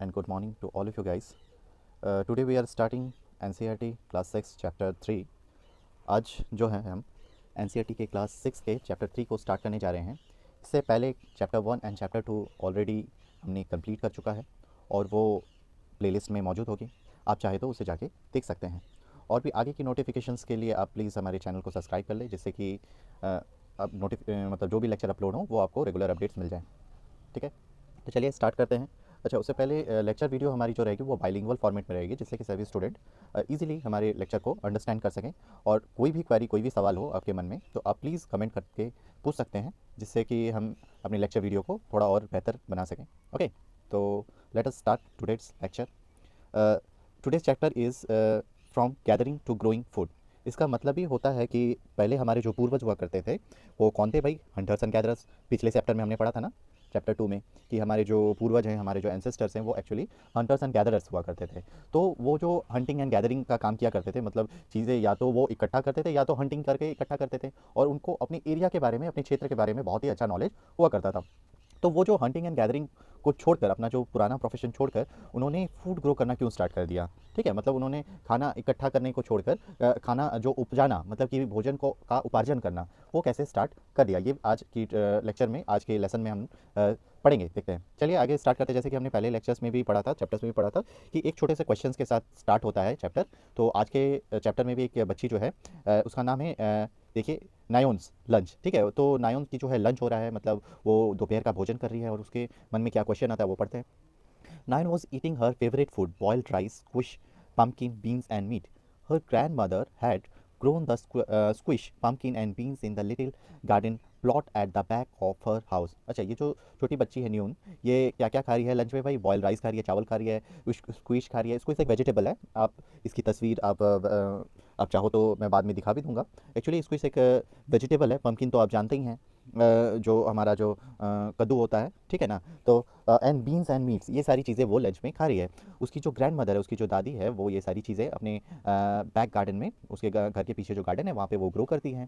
and good morning to all of you guys. Today we are starting NCERT class 6 chapter 3. आज जो है हम NCERT के class 6 के चैप्टर 3 को स्टार्ट करने जा रहे हैं. इससे पहले चैप्टर 1 एंड चैप्टर 2 ऑलरेडी हमने कंप्लीट कर चुका है और वो प्लेलिस्ट में मौजूद होगी. आप चाहे तो उसे जाके देख सकते हैं. और भी आगे की नोटिफिकेशंस के लिए आप प्लीज़ हमारे चैनल को सब्सक्राइब कर लें, जिससे कि अब मतलब जो भी लेक्चर अपलोड हो वो आपको रेगुलर अपडेट्स मिल जाएँ. ठीक है, तो चलिए स्टार्ट करते हैं. अच्छा, उससे पहले लेक्चर वीडियो हमारी जो रहेगी वो बाइलिंगुअल फॉर्मेट में रहेगी, जिससे कि सभी स्टूडेंट इजीली हमारे लेक्चर को अंडरस्टैंड कर सकें. और कोई भी क्वेरी, कोई भी सवाल हो आपके मन में, तो आप प्लीज़ कमेंट करके पूछ सकते हैं, जिससे कि हम अपने लेक्चर वीडियो को थोड़ा और बेहतर बना सकें. ओके, तो let us start today's lecture. Today's chapter is from gathering to growing food. इसका मतलब ही होता है कि पहले हमारे जो पूर्वज हुआ करते थे वो कौन थे भाई? Hunters and gatherers. पिछले चैप्टर में हमने पढ़ा था ना, चैप्टर 2 में, कि हमारे जो पूर्वज हैं, हमारे जो एंसेस्टर्स हैं, वो एक्चुअली हंटर्स एंड गैदरर्स हुआ करते थे. तो वो जो हंटिंग एंड गैदरिंग का काम किया करते थे, मतलब चीज़ें या तो वो इकट्ठा करते थे या तो हंटिंग करके इकट्ठा करते थे, और उनको अपने एरिया के बारे में, अपने क्षेत्र के बारे में बहुत ही अच्छा नॉलेज हुआ करता था. तो वो जो हंटिंग एंड गैदरिंग को छोड़कर, अपना जो पुराना प्रोफेशन छोड़कर, उन्होंने फूड ग्रो करना क्यों स्टार्ट कर दिया? ठीक है, मतलब उन्होंने खाना इकट्ठा करने को छोड़कर खाना जो उपजाना, मतलब कि भोजन को का उपार्जन करना, वो कैसे स्टार्ट कर दिया, ये आज की लेक्चर में, आज के लेसन में हम पढ़ेंगे. देखते हैं, चलिए आगे स्टार्ट करते हैं. जैसे कि हमने पहले लेक्चर्स में भी पढ़ा था, चैप्टर्स में भी पढ़ा था, कि एक छोटे से क्वेश्चंस के साथ स्टार्ट होता है चैप्टर. तो आज के चैप्टर में भी एक बच्ची जो है, उसका नाम है, देखिए, नायोन्स लंच. ठीक है, तो नायोन की जो है लंच हो रहा है, मतलब वो दोपहर का भोजन कर रही है, और उसके मन में क्या क्वेश्चन आता है वो पढ़ते हैं. Nayan was eating her favorite food, boiled rice, squish, pumpkin, beans, and meat. Her grandmother had grown the squish, pumpkin, and beans in the little garden plot at the back of her house. अच्छा, ये जो छोटी बच्ची है न्यून, ये क्या क्या खा रही है लंच में भाई? बॉयल राइस खा रही है, चावल खा रही है, स्क्विश खा रही है. स्क्विश एक वेजिटेबल है. आप इसकी तस्वीर आप चाहो तो मैं बाद में दिखा भी दूंगा. एक्चुअली स्क्विश एक वेजिटेबल है. पम्पकिन तो आप जानते ही हैं, जो हमारा जो कद्दू होता है, ठीक है ना. तो एंड बीन्स एंड मीट्स, ये सारी चीज़ें वो लंच में खा रही है. उसकी जो ग्रैंड मदर है, उसकी जो दादी है, वो ये सारी चीज़ें अपने बैक गार्डन में, उसके घर के पीछे जो गार्डन है वहाँ पे वो ग्रो करती हैं.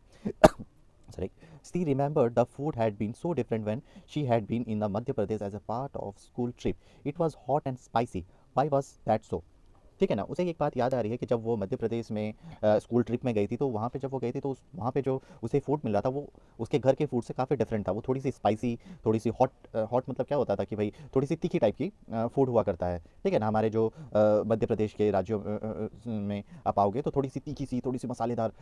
Sorry. She remembered the food had been so different when she had been in the Madhya Pradesh as a part of school trip. It was hot and spicy. Why was that so? ठीक है ना. उसे एक बात याद आ रही है कि जब वो मध्य प्रदेश में स्कूल ट्रिप में गई थी, तो वहाँ पे जब वो गई थी, तो वहाँ पे जो उसे फूड मिल रहा था, वो उसके घर के फूड से काफ़ी डिफरेंट था. वो थोड़ी सी स्पाइसी, थोड़ी सी हॉट. हॉट मतलब क्या होता था कि भाई थोड़ी सी तीखी टाइप की फूड हुआ करता है. ठीक है ना. हमारे जो मध्य प्रदेश के राज्यों में आप आओगे तो थोड़ी सी तीखी सी, थोड़ी सी मसालेदार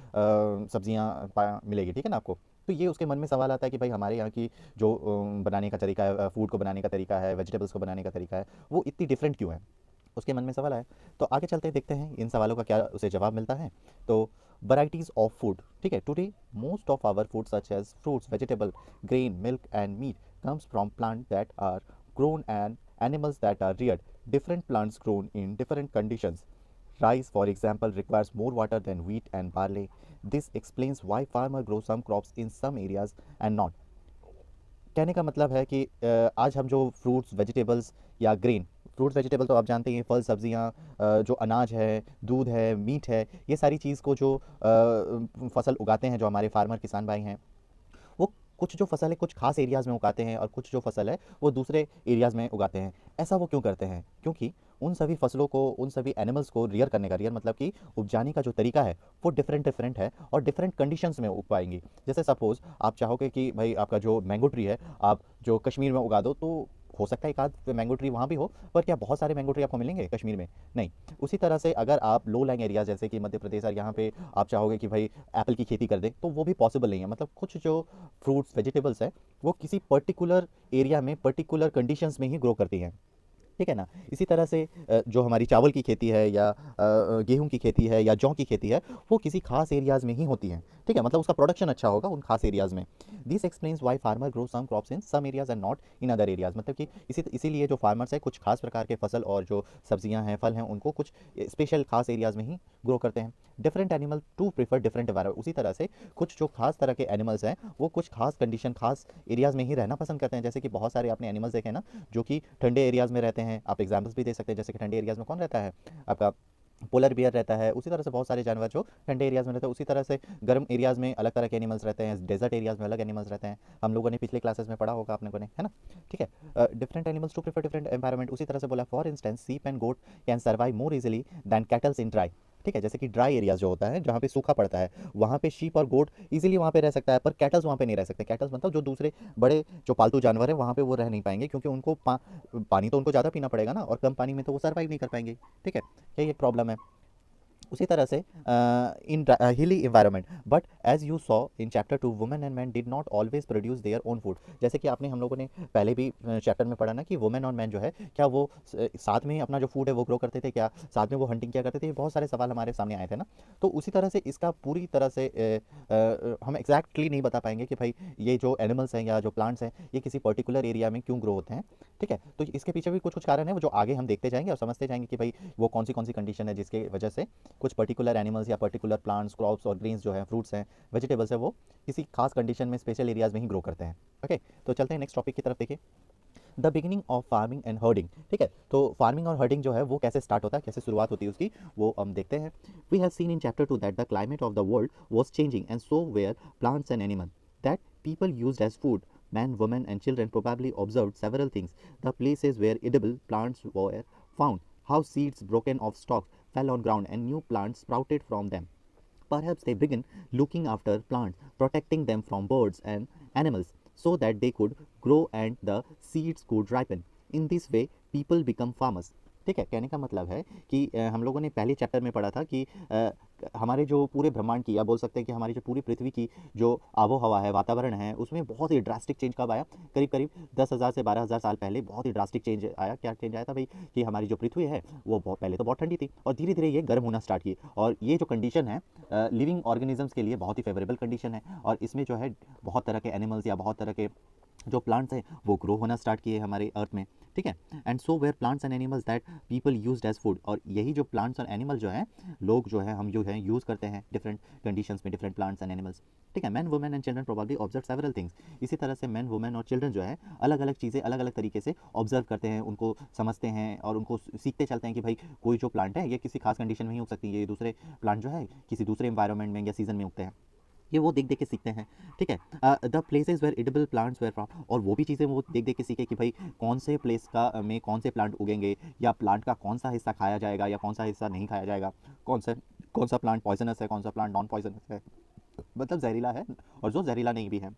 सब्जियाँ मिलेगी. ठीक है ना आपको. तो ये उसके मन में सवाल आता है कि भाई हमारे यहाँ की जो बनाने का तरीका है, फूड को बनाने का तरीका है, वेजिटेबल्स को बनाने का तरीका है, वो इतनी डिफरेंट क्यों है? उसके मन में सवाल आया. तो आगे चलते हैं, देखते हैं इन सवालों का क्या उसे जवाब मिलता है. तो वैराइटीज़ ऑफ फूड. ठीक है, today most of our food such as fruits, vegetable, grain, milk and meat comes from plants that are grown and animals that are reared. Different plants grown in different conditions. Rice, for example, requires more water than wheat and barley. This explains why farmers grow some crops in some areas and not. कहने का मतलब है कि आज हम जो fruits, vegetables या grain, fruits vegetable तो आप जानते हैं, फल सब्जियां, जो अनाज है, दूध है, मीट है, ये सारी चीज़ को जो फसल उगाते हैं, जो हमारे फार्मर किसान भाई हैं, वो कुछ जो फसल है कुछ खास एरियाज़ में उगाते हैं, और कुछ जो फसल है वो दूसरे एरियाज़ में उगाते हैं. ऐसा वो क्यों करते हैं? क्योंकि उन सभी फसलों को, उन सभी एनिमल्स को रियर करने का, रियर मतलब कि उपजाने का जो तरीका है, वो डिफरेंट डिफरेंट है और डिफरेंट कंडीशंस में उग पाएंगी. जैसे सपोज़ आप चाहोगे कि भाई आपका जो मैंगो ट्री है, आप जो कश्मीर में उगा दो, तो हो सकता है एक आध मैंगो ट्री वहाँ भी हो, पर क्या बहुत सारे मैंगो ट्री आपको मिलेंगे कश्मीर में? नहीं. उसी तरह से अगर आप लो लैंग एरियाज जैसे कि मध्य प्रदेश और यहाँ पे आप चाहोगे कि भाई एप्पल की खेती कर दें, तो वो भी पॉसिबल नहीं है. मतलब कुछ जो फ्रूट्स वेजिटेबल्स हैं, वो किसी पर्टिकुलर एरिया में, पर्टिकुलर कंडीशंस में ही ग्रो करती हैं. ठीक है ना. इसी तरह से जो हमारी चावल की खेती है, या गेहूं की खेती है, या जौ की खेती है, वो किसी खास एरियाज़ में ही होती हैं. ठीक है, मतलब उसका प्रोडक्शन अच्छा होगा उन खास एरियाज़ में. This explains why farmer grow some crops in some areas and not in other areas. मतलब कि इसीलिए जो फार्मर्स है कुछ खास प्रकार के फसल और जो सब्जियां हैं, फल हैं, उनको कुछ स्पेशल खास एरियाज़ में ही ग्रो करते हैं. Different animal to prefer different environment. उसी तरह से कुछ जो खास तरह के एनिमल्स हैं, वो कुछ खास कंडीशन, खास एरियाज़ में ही रहना पसंद करते हैं. जैसे कि बहुत सारे आपने एनिमल्स देखे ना, जो कि ठंडे एरियाज़ में रहते हैं. आप एग्जाम्पल्स भी दे सकते हैं, जैसे कि ठंडे एरियाज़ में कौन रहता है आपका? पोलर बियर रहता है, उसी तरह से बहुत सारे जानवर जो ठंडे एरियाज़ में रहते हैं, उसी तरह से गर्म एरियाज़ में अलग तरह के एनिमल्स रहते हैं, डेजर्ट एरियाज़ में अलग एनिमल्स रहते हैं। हम लोगों ने पिछले क्लासेस में पढ़ा होगा अपने को ने, है ना? ठीक है। Different animals to prefer different environment, उसी तरह से बोला for instance sheep and goat can survive more easily than cattles in dry. ठीक है, जैसे कि ड्राई एरियाज जो होता है जहाँ पे सूखा पड़ता है, वहाँ पे शीप और गोट इजीली वहाँ पे रह सकता है, पर कैटल्स वहाँ पे नहीं रह सकते। कैटल्स मतलब जो दूसरे बड़े जो पालतू जानवर है वहाँ पे वो रह नहीं पाएंगे, क्योंकि उनको पानी तो उनको ज़्यादा पीना पड़ेगा ना, और कम पानी में तो वो सर्वाइव नहीं कर पाएंगे। ठीक है, यही एक प्रॉब्लम है। उसी तरह से in hilly environment, but as you saw in chapter 2 women and man did not always produce their own food. जैसे कि आपने हम लोगों ने पहले भी चैप्टर में पढ़ा ना कि वुमेन और मैन जो है क्या वो साथ में अपना जो फूड है वो ग्रो करते थे, क्या साथ में वो हंटिंग किया करते थे? ये बहुत सारे सवाल हमारे सामने आए थे ना। तो उसी तरह से इसका पूरी तरह से हम एग्जैक्टली नहीं बता पाएंगे कि भाई ये जो एनिमल्स हैं या जो प्लांट्स हैं ये किसी पर्टिकुलर एरिया में क्यों ग्रो होते हैं। ठीक है, तो इसके पीछे भी कुछ कुछ कारण है वो जो आगे हम देखते जाएंगे और समझते जाएंगे कि भाई वो कौन सी कंडीशन है जिसके वजह से कुछ पर्टिकुलर एनिमल्स या पर्टिकुलर प्लांट्स, क्रॉप्स और ग्रेन्स जो है, फ्रूट्स हैं, वेजिटेबल्स है, वो किसी खास कंडीशन में स्पेशल एरियाज में ही ग्रो करते हैं। ओके, तो चलते हैं नेक्स्ट टॉपिक की तरफ। देखिए, the beginning of farming and herding. ठीक है, तो फार्मिंग और हर्डिंग जो है वो कैसे स्टार्ट होता है, कैसे शुरुआत होती है उसकी, वो हम देखते हैं। We have seen in chapter 2 that the climate of the world was changing and so were plants and animal that people used as food. Men, women, and children probably observed several things. The places where edible plants were found, how seeds broken off stalks fell on ground and new plants sprouted from them. Perhaps they began looking after plants, protecting them from birds and animals so that they could grow and the seeds could ripen. In this way, people become farmers. ठीक है, कहने का मतलब है कि हम लोगों ने पहले चैप्टर में पढ़ा था कि हमारे जो पूरे ब्रह्मांड की, या बोल सकते हैं कि हमारी जो पूरी पृथ्वी की जो आबो हवा है, वातावरण है, उसमें बहुत ही ड्रास्टिक चेंज कब आया? करीब करीब 10,000 से 12,000 साल पहले बहुत ही ड्रास्टिक चेंज आया। क्या चेंज आया था भाई? कि हमारी जो पृथ्वी है वो बहुत पहले तो बहुत ठंडी थी और धीरे धीरे ये गर्म होना स्टार्ट की, और ये जो कंडीशन है लिविंग ऑर्गेनिजम्स के लिए बहुत ही फेवरेबल कंडीशन है, और इसमें जो है बहुत तरह के एनिमल्स या बहुत तरह के जो प्लांट्स हैं वो ग्रो होना स्टार्ट किए हमारे अर्थ में। ठीक है, and so were plants and animals that people used as food, और यही जो प्लांट्स और एनिमल जो हैं, लोग जो है, हम जो है यूज़ करते हैं डिफरेंट कंडीशंस में डिफरेंट प्लांट्स एंड एनिमल्स। ठीक है, man, women and children probably observe several things. इसी तरह से मैन, वुमेन और चिल्ड्रन जो है अलग अलग चीज़ें अलग अलग तरीके से ऑब्जर्व करते हैं, उनको समझते हैं और उनको सीखते चलते हैं कि भाई कोई जो प्लांट है ये किसी खास कंडीशन में ही उग सकती है, ये दूसरे प्लांट जो है किसी दूसरे इन्वायरमेंट में या सीजन में उगते हैं, ये वो देख देख के सीखते हैं। ठीक है, the places where edible plants were from, और वो भी चीज़ें वो देख देख के सीखे कि भाई कौन से प्लेस का में कौन से प्लांट उगेंगे, या प्लांट का कौन सा हिस्सा खाया जाएगा या कौन सा हिस्सा नहीं खाया जाएगा, कौन सा प्लांट पॉइजनस है, कौन सा प्लांट नॉन पॉइजनस है, मतलब जहरीला है और जो जहरीला नहीं भी है।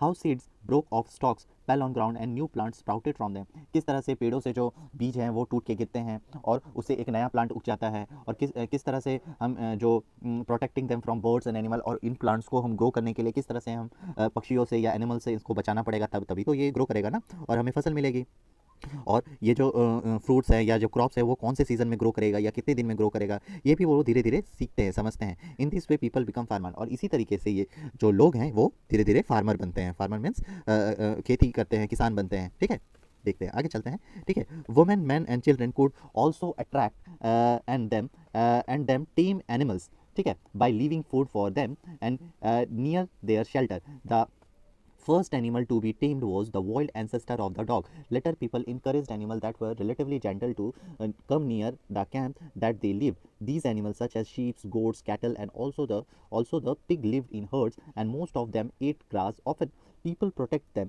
How seeds broke of stocks fell on ground and new plant sprouted from them, किस तरह से पेड़ों से जो बीज हैं वो टूट के गिरते हैं और उससे एक नया प्लांट उग जाता है, और किस तरह से हम जो protecting them from birds and animal, और इन प्लांट्स को हम ग्रो करने के लिए किस तरह से हम पक्षियों से या एनिमल से इसको बचाना पड़ेगा, तभी तो ये ग्रो करेगा ना और हमें फसल मिलेगी। और ये जो फ्रूट्स है या जो क्रॉप्स है वो कौन से सीजन में ग्रो करेगा या कितने दिन में ग्रो करेगा, ये भी वो धीरे धीरे सीखते हैं, समझते हैं। In this way people become farmer, और इसी तरीके से ये जो लोग हैं वो धीरे धीरे फार्मर बनते हैं। फार्मर मीन्स खेती करते हैं, किसान बनते हैं। ठीक है, देखते हैं, आगे चलते हैं। ठीक है, women, man and children could also attract and them tame animals. ठीक है, by leaving food for them and near their shelter. The first animal to be tamed was the wild ancestor of the dog. Later, people encouraged animals that were relatively gentle to come near the camp that they lived. These animals, such as sheep, goats, cattle, and also the pig, lived in herds, and most of them ate grass. Often, people protect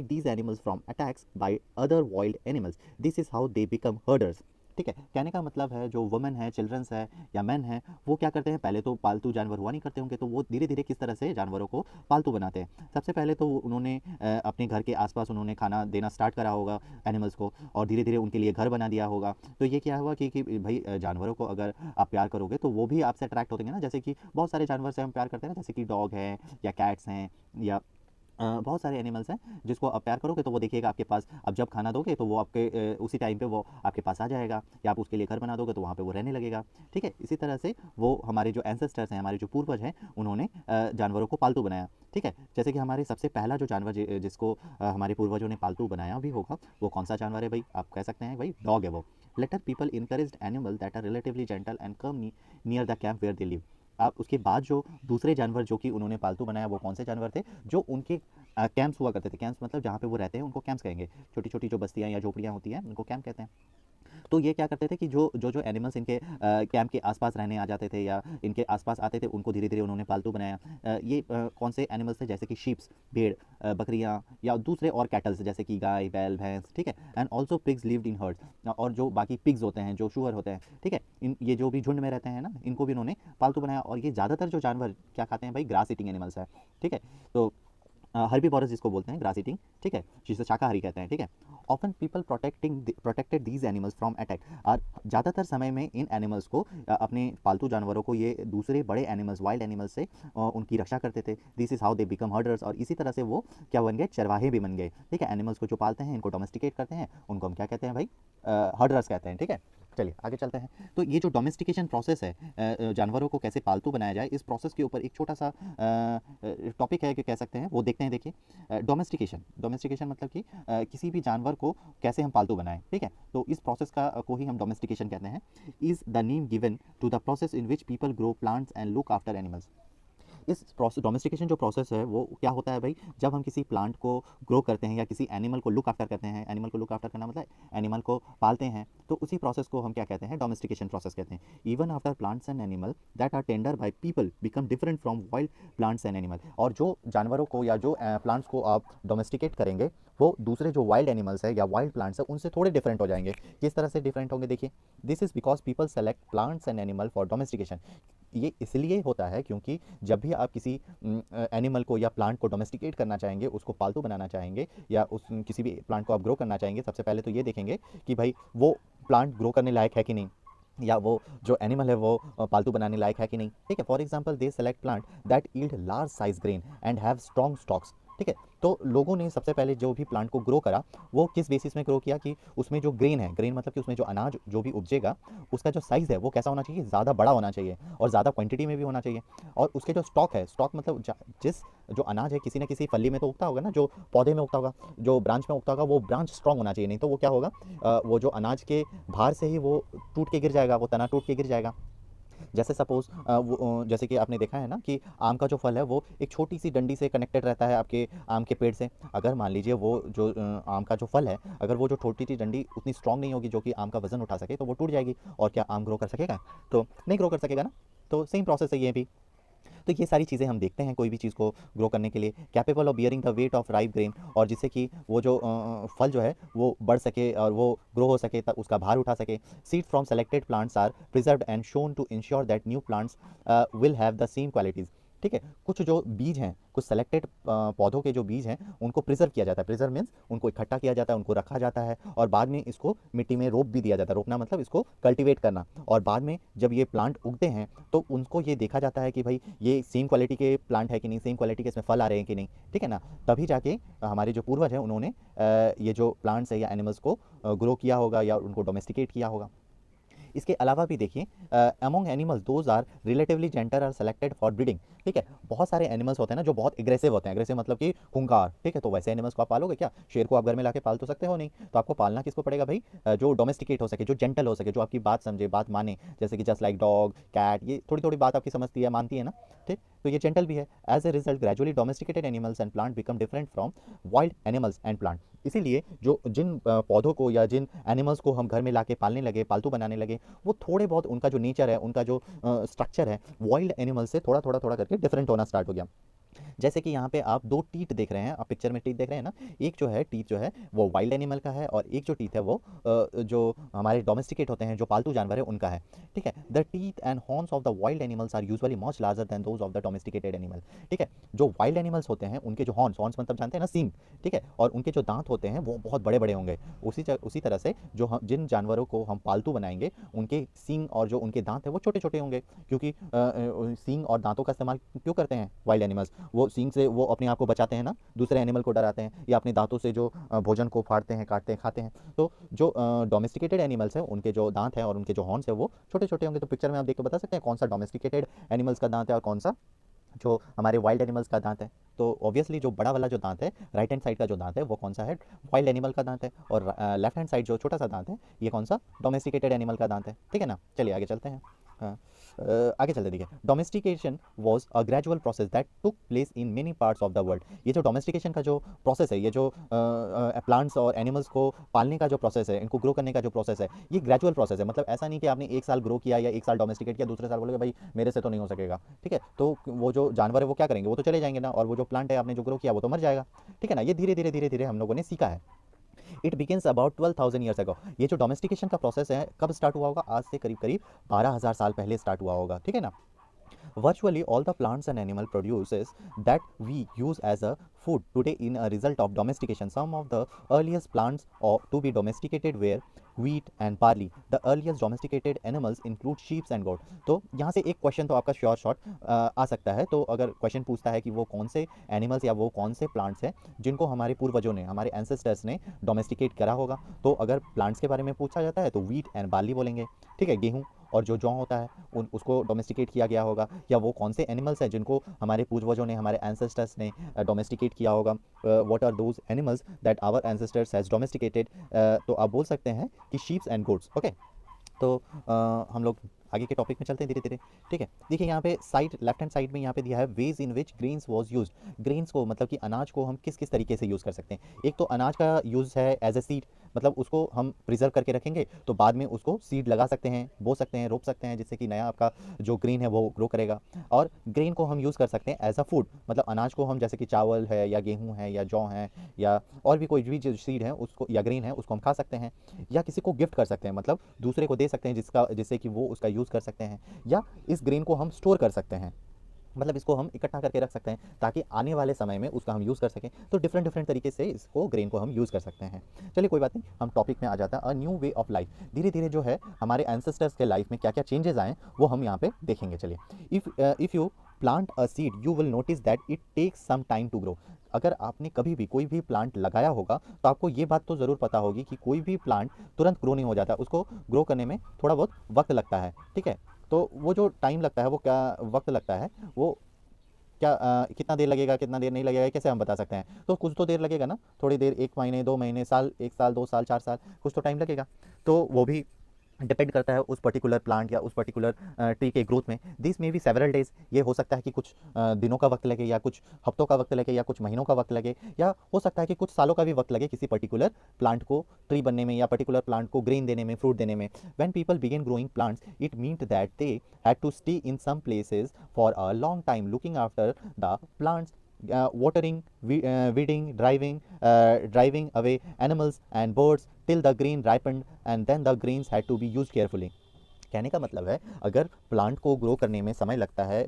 these animals from attacks by other wild animals. This is how they become herders. ठीक है, कहने का मतलब है जो women है, children's है या मैन है, वो क्या करते हैं, पहले तो पालतू जानवर हुआ नहीं करते होंगे, तो वो धीरे धीरे किस तरह से जानवरों को पालतू बनाते हैं। सबसे पहले तो उन्होंने अपने घर के आसपास उन्होंने खाना देना स्टार्ट करा होगा एनिमल्स को, और धीरे धीरे उनके लिए घर बना दिया होगा। तो ये क्या हुआ कि भाई जानवरों को अगर आप प्यार करोगे तो वो भी आपसे अट्रैक्ट होते हैं ना, जैसे कि बहुत सारे जानवर से हम प्यार करते हैं ना, जैसे कि डॉग है या कैट्स हैं या बहुत सारे एनिमल्स हैं जिसको आप प्यार करोगे तो वो देखिएगा आपके पास, अब जब खाना दोगे तो वो आपके उसी टाइम पे वो आपके पास आ जाएगा, या आप उसके लिए घर बना दोगे तो वहाँ पे वो रहने लगेगा। ठीक है, इसी तरह से वो हमारे जो एंसेस्टर्स हैं, हमारे जो पूर्वज हैं, उन्होंने जानवरों को पालतू बनाया। ठीक है, जैसे कि हमारे सबसे पहला जो जानवर जिसको हमारे पूर्वजों ने पालतू बनाया भी होगा, वो कौन सा जानवर है भाई? आप कह सकते हैं भाई डॉग है वो। Later people encouraged animal that are relatively gentle and come near the camp where they live. आप उसके बाद जो दूसरे जानवर जो कि उन्होंने पालतू बनाया वो कौन से जानवर थे? जो उनके कैंप्स हुआ करते थे। कैंप्स मतलब जहाँ पे वो रहते हैं उनको कैंप्स कहेंगे। छोटी छोटी जो बस्तियाँ या झोपड़ियाँ होती हैं उनको कैंप कहते हैं। तो ये क्या करते थे कि जो एनिमल्स इनके कैंप के आसपास रहने आ जाते थे या इनके आसपास आते थे, उनको धीरे धीरे उन्होंने पालतू बनाया। ये कौन से एनिमल्स थे, जैसे कि शीप्स, भेड़, बकरियाँ या दूसरे और कैटल्स जैसे कि गाय, बैल, भैंस, ठीक है। And also pigs lived in hertz, और जो बाकी पिग्स होते हैं, जो शुअर होते हैं, ठीक है, इन ये जो भी झुंड में रहते हैं ना, इनको भी इन्होंने पालतू बनाया। और ये ज़्यादातर जो जानवर क्या खाते हैं भाई, ग्रास ईटिंग एनिमल्स है, ठीक है। तो हर्बीवोरस जिसको बोलते हैं, ग्रास ईटिंग, ठीक है, जिसे शाकाहारी कहते हैं, ठीक है। Often people protected these animals from attack, और ज़्यादातर समय में इन एनिमल्स को अपने पालतू जानवरों को ये दूसरे बड़े एनिमल्स, वाइल्ड एनिमल्स से उनकी रक्षा करते थे। This is how they become herders, और इसी तरह से वो क्या बन गए, चरवाहे भी बन गए, ठीक है। एनिमल्स को जो पालते हैं, इनको डोमेस्टिकेट करते हैं, उनको हम क्या कहते हैं भाई, हर्डर्स कहते हैं, ठीक है। चलिए आगे चलते हैं। तो ये जो डोमेस्टिकेशन प्रोसेस है, जानवरों को कैसे पालतू बनाया जाए, इस प्रोसेस के ऊपर एक छोटा सा टॉपिक है कि कह सकते हैं, वो देखते हैं। देखिए, डोमेस्टिकेशन मतलब कि किसी भी जानवर को कैसे हम पालतू बनाएं, ठीक है। तो इस प्रोसेस को ही हम डोमेस्टिकेशन कहते हैं। Is the name given to the process in which people grow plants and look after animals. इस प्रोसेस, डोमेस्टिकेशन जो प्रोसेस है, वो क्या होता है भाई, जब हम किसी प्लांट को ग्रो करते हैं या किसी एनिमल को लुक आफ्टर करते हैं। एनिमल को लुक आफ्टर करना मतलब एनिमल को पालते हैं, तो उसी प्रोसेस को हम क्या कहते हैं, डोमेस्टिकेशन प्रोसेस कहते हैं। Even after plants and animal that are tender by people become different from wild plants and animal. और जो जानवरों को या जो प्लांट्स को आप डोमेस्टिकेट करेंगे, वो दूसरे जो वाइल्ड एनिमल्स है या वाइल्ड प्लांट्स है, उनसे थोड़े डिफरेंट हो जाएंगे। किस तरह से डिफरेंट होंगे, देखिए, this is because people select plants and animal for domestication. ये इसलिए होता है क्योंकि जब भी आप किसी एनिमल को या प्लांट को डोमेस्टिकेट करना चाहेंगे, उसको पालतू बनाना चाहेंगे, या उस किसी भी प्लांट को आप ग्रो करना चाहेंगे, सबसे पहले तो ये देखेंगे कि भाई वो प्लांट ग्रो करने लायक है कि नहीं, या वो जो एनिमल है वो पालतू बनाने लायक है कि नहीं, ठीक है। For example, they select plant that yield large size grain and have strong stocks, ठीक है। तो लोगों ने सबसे पहले जो भी प्लांट को ग्रो करा, वो किस बेसिस में ग्रो किया कि उसमें जो ग्रेन है, ग्रेन मतलब कि उसमें जो अनाज जो भी उपजेगा, उसका जो साइज़ है वो कैसा होना चाहिए, ज़्यादा बड़ा होना चाहिए और ज़्यादा क्वांटिटी में भी होना चाहिए। और उसके जो स्टॉक है, स्टॉक मतलब जिस जो अनाज है, किसी न किसी फली में तो उगता होगा ना, जो पौधे में उगता होगा, जो ब्रांच में उगता होगा, वो ब्रांच स्ट्रॉन्ग होना चाहिए, नहीं तो वो क्या होगा, वो जो अनाज के भार से ही वो टूट के गिर जाएगा, वो तना टूट के गिर जाएगा। जैसे सपोज़ जैसे कि आपने देखा है ना कि आम का जो फल है, वो एक छोटी सी डंडी से कनेक्टेड रहता है आपके आम के पेड़ से। अगर मान लीजिए वो जो आम का जो फल है, अगर वो जो छोटी सी डंडी उतनी स्ट्रांग नहीं होगी जो कि आम का वजन उठा सके, तो वो टूट जाएगी, और क्या आम ग्रो कर सकेगा, तो नहीं ग्रो कर सकेगा ना। तो सेम प्रोसेस है ये भी। तो ये सारी चीज़ें हम देखते हैं कोई भी चीज़ को ग्रो करने के लिए, capable of bearing the weight of ripe grain, और जिससे कि वो जो फल जो है वो बढ़ सके और वो ग्रो हो सके, तब उसका भार उठा सके। Seed from selected plants are preserved and shown to ensure that new plants will have the same qualities, ठीक है। कुछ जो बीज हैं, कुछ सेलेक्टेड पौधों के जो बीज हैं, उनको प्रिजर्व किया जाता है। प्रिजर्व मीन्स उनको इकट्ठा किया जाता है, उनको रखा जाता है, और बाद में इसको मिट्टी में रोप भी दिया जाता है। रोपना मतलब इसको कल्टीवेट करना, और बाद में जब ये प्लांट उगते हैं तो उनको ये देखा जाता है कि भाई ये सेम क्वालिटी के प्लांट है कि नहीं, सेम क्वालिटी के इसमें फल आ रहे हैं कि नहीं, ठीक है ना। तभी जाके हमारे जो पूर्वज हैं, उन्होंने ये जो प्लांट्स है या एनिमल्स को ग्रो किया होगा या उनको डोमेस्टिकेट किया होगा। इसके अलावा भी देखिए, among animals those are relatively gentle are selected for breeding, ठीक है। बहुत सारे एनिमल्स होते हैं ना जो बहुत एग्रेसिव होते हैं, एग्रेसिव मतलब कि खूंखार, ठीक है। तो वैसे एनिमल्स को आप पालोगे क्या, शेर को आप घर में लाके पाल तो सकते हो नहीं, तो आपको पालना किसको पड़ेगा भाई, जो डोमेस्टिकेट हो सके, जो जेंटल हो सके, जो आपकी बात समझे, बात माने, जैसे कि जस्ट लाइक डॉग, कैट, ये थोड़ी थोड़ी बात आपकी समझती है, मानती है ना, ठीक। तो ये जेंटल भी है। As a result gradually domesticated animals and plant become different from wild animals and plant. इसीलिए जो जिन पौधों को या जिन एनिमल्स को हम घर में लाके पालने लगे, पालतू बनाने लगे, वो थोड़े बहुत उनका जो नेचर है, उनका जो स्ट्रक्चर है, वाइल्ड एनिमल से थोड़ा थोड़ा थोड़ा करके डिफरेंट होना स्टार्ट हो गया। जैसे कि यहाँ पे आप दो टीथ देख रहे हैं, आप पिक्चर में टीथ देख रहे हैं ना, एक जो है टीथ जो है वो वाइल्ड एनिमल का है, और एक जो टीथ है वो जो हमारे डोमेस्टिकेट होते हैं, जो पालतू जानवर है, उनका है, ठीक है। The teeth and horns of the wild animals are usually much larger than those of the domesticated animal, ठीक है। जो वाइल्ड एनिमल्स होते हैं, उनके जो हॉर्न्स मतलब जानते हैं ना, सींग, ठीक है, और उनके जो दांत होते हैं वो बहुत बड़े बड़े होंगे। उसी तरह से जो हम जिन जानवरों को हम पालतू बनाएंगे, उनके सींग और जो उनके दांत है वो छोटे छोटे होंगे, क्योंकि सींग और दांतों का इस्तेमाल क्यों करते हैं वाइल्ड एनिमल्स, वो सींग से वो अपने आप को बचाते हैं ना, दूसरे एनिमल को डराते हैं, या अपने दांतों से जो भोजन को फाड़ते हैं, काटते हैं, खाते हैं। तो जो डोमेस्टिकेटेड एनिमल्स हैं, उनके जो दांत हैं और उनके जो हॉर्न्स हैं वो छोटे छोटे होंगे। तो पिक्चर में आप देख के बता सकते हैं कौन सा डोमेस्टिकेटेड एनिमल्स का दांत है और कौन सा जो हमारे वाइल्ड एनिमल्स का दांत है। तो ऑब्वियसली जो बड़ा वाला जो दांत है, राइट हैंड साइड का जो दांत है, वो कौन सा है, वाइल्ड एनिमल का दांत है, और लेफ्ट हैंड साइड जो छोटा सा दांत है, ये कौन सा, डोमेस्टिकेटेड एनिमल का दांत है, ठीक है ना। चलिए आगे चलते हैं। हाँ, आगे चलते देखिए, domestication was a gradual process that took place in many parts of the world. ये जो डोमेस्टिकेशन का जो प्रोसेस है, ये जो प्लांट्स और एनिमल्स को पालने का जो प्रोसेस है, इनको ग्रो करने का जो प्रोसेस है, ये ग्रेजुअल प्रोसेस है। मतलब ऐसा नहीं कि आपने एक साल ग्रो किया या एक साल डोमेस्टिकेट किया, दूसरे साल बोलोगे भाई मेरे से तो नहीं हो सकेगा, ठीक है, तो वो जो जानवर है वो क्या करेंगे, वो तो चले जाएंगे ना, और वो जो प्लांट है आपने जो ग्रो किया वो तो मर जाएगा, ठीक है ना। ये धीरे धीरे धीरे धीरे हम लोगों ने सीखा है। It begins about 12,000 years ago. ये जो डोमेस्टिकेशन का प्रोसेस है कब स्टार्ट हुआ होगा, आज से करीब करीब 12,000 साल पहले स्टार्ट हुआ होगा, ठीक है ना। Virtually all the plants and animal produces that we use as a food today in a result of domestication. Some of the earliest plants to be domesticated were wheat and barley. The earliest domesticated animals include sheep and goat. तो यहाँ से एक question तो आपका sure short आ सकता है। तो अगर क्वेश्चन पूछता है कि वो कौन से एनिमल्स या वो कौन से प्लांट्स हैं जिनको हमारे पूर्वजों ने, हमारे एंसेस्टर्स ने डोमेस्टिकेट करा होगा, तो अगर प्लांट्स के बारे में पूछा जाता है तो व्हीट एंड बार्ली बोलेंगे, ठीक है। गेहूँ और जो जौ होता है उसको डोमेस्टिकेट किया गया होगा। या वो कौन से एनिमल्स हैं जिनको हमारे पूर्वजों ने, हमारे एंसेस्टर्स ने डोमेस्टिकेट किया होगा, what are those animals that our ancestors has domesticated. तो आप बोल सकते हैं कि शीप्स एंड गोट्स, ओके। तो हम लोग आगे के टॉपिक में चलते हैं धीरे धीरे, ठीक है। देखिए यहाँ पे साइड, लेफ्ट हैंड साइड में यहाँ पे दिया है ways in which grains was use. Grains को मतलब कि अनाज को हम किस किस तरीके से यूज़ कर सकते हैं। एक तो अनाज का यूज़ है एज ए सीड, मतलब उसको हम प्रिजर्व करके रखेंगे तो बाद में उसको सीड लगा सकते हैं, बो सकते हैं, रोप सकते हैं, जिससे कि नया आपका जो ग्रेन है वो ग्रो करेगा। और ग्रेन को हम यूज़ कर सकते हैं एज अ फूड, मतलब अनाज को हम जैसे कि चावल है या गेहूँ है या जौ है या और भी कोई भी जो सीड है उसको या ग्रेन है उसको हम खा सकते हैं, या किसी को गिफ्ट कर सकते हैं, मतलब दूसरे को दे सकते हैं जिससे कि वो उसका यूज़ कर सकते हैं। या इस ग्रेन को हम स्टोर कर सकते हैं, मतलब इसको हम इकट्ठा करके रख सकते हैं ताकि आने वाले समय में उसका हम यूज़ कर सकें। तो डिफरेंट डिफरेंट तरीके से इसको ग्रेन को हम यूज़ कर सकते हैं। चलिए कोई बात नहीं, हम टॉपिक में आ जाता है। A new way of life, धीरे धीरे जो है हमारे एंसेस्टर्स के लाइफ में क्या क्या चेंजेस आए वो हम यहाँ पे देखेंगे। चलिए, if you plant a seed you will notice that it takes some time to grow. अगर आपने कभी भी कोई भी प्लांट लगाया होगा तो आपको ये बात तो ज़रूर पता होगी कि कोई भी प्लांट तुरंत ग्रो नहीं हो जाता, उसको ग्रो करने में थोड़ा बहुत वक्त लगता है, ठीक है। तो वो जो टाइम लगता है, वो क्या वक्त लगता है, वो क्या कितना देर लगेगा, कितना देर नहीं लगेगा, ये कैसे हम बता सकते हैं। तो कुछ तो देर लगेगा ना, थोड़ी देर, 1 महीने 2 महीने, साल, 1 साल 2 साल 4 साल, कुछ तो टाइम लगेगा। तो वो भी डिपेंड करता है उस पर्टिकुलर प्लांट या उस पर्टिकुलर ट्री के ग्रोथ में। दिस में भी सेवरल डेज, ये हो सकता है कि कुछ दिनों का वक्त लगे, या कुछ हफ्तों का वक्त लगे, या कुछ महीनों का वक्त लगे, या हो सकता है कि कुछ सालों का भी वक्त लगे किसी पर्टिकुलर प्लांट को ट्री बनने में या पर्टिकुलर प्लांट को ग्रेन देने में, फ्रूट देने में। When people begin growing plants it means that they had to stay in some places for a long time looking after the plants, watering, weeding, driving away animals and birds till the grain ripened, and then the grains had to be used carefully. कहने का मतलब है अगर plant को grow करने में समय लगता है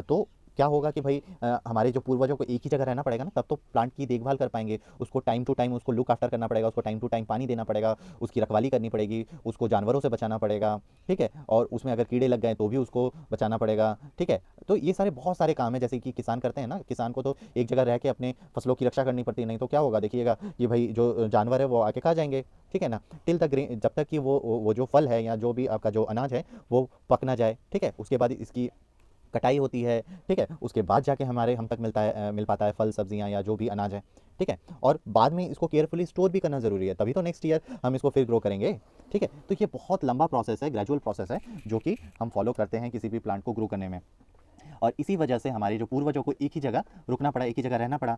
तो क्या होगा कि भाई हमारे जो पूर्वजों को एक ही जगह रहना पड़ेगा ना, तब तो प्लांट की देखभाल कर पाएंगे। उसको टाइम टू टाइम उसको लुक आफ्टर करना पड़ेगा, उसको टाइम टू टाइम पानी देना पड़ेगा, उसकी रखवाली करनी पड़ेगी, उसको जानवरों से बचाना पड़ेगा, ठीक है। और उसमें अगर कीड़े लग गए तो भी उसको बचाना पड़ेगा, ठीक है। तो ये सारे बहुत सारे काम है जैसे कि किसान करते हैं ना, किसान को तो एक जगह रह के अपने फसलों की रक्षा करनी पड़ती है, नहीं तो क्या होगा देखिएगा कि भाई जो जानवर है वो आके खा जाएंगे, ठीक है ना। टिल द ग्रेन, जब तक कि वो जो फल है या जो भी आपका जो अनाज है वो पक ना जाए, ठीक है। उसके बाद इसकी कटाई होती है, ठीक है। उसके बाद जाके हम तक मिल पाता है फल सब्जियां या जो भी अनाज है, ठीक है। और बाद में इसको केयरफुली स्टोर भी करना ज़रूरी है, तभी तो नेक्स्ट ईयर हम इसको फिर ग्रो करेंगे, ठीक है। तो ये बहुत लंबा प्रोसेस है, ग्रेजुअल प्रोसेस है, जो कि हम फॉलो करते हैं किसी भी प्लांट को ग्रो करने में। और इसी वजह से हमारे जो पूर्वजों को एक ही जगह रुकना पड़ा, एक ही जगह रहना पड़ा,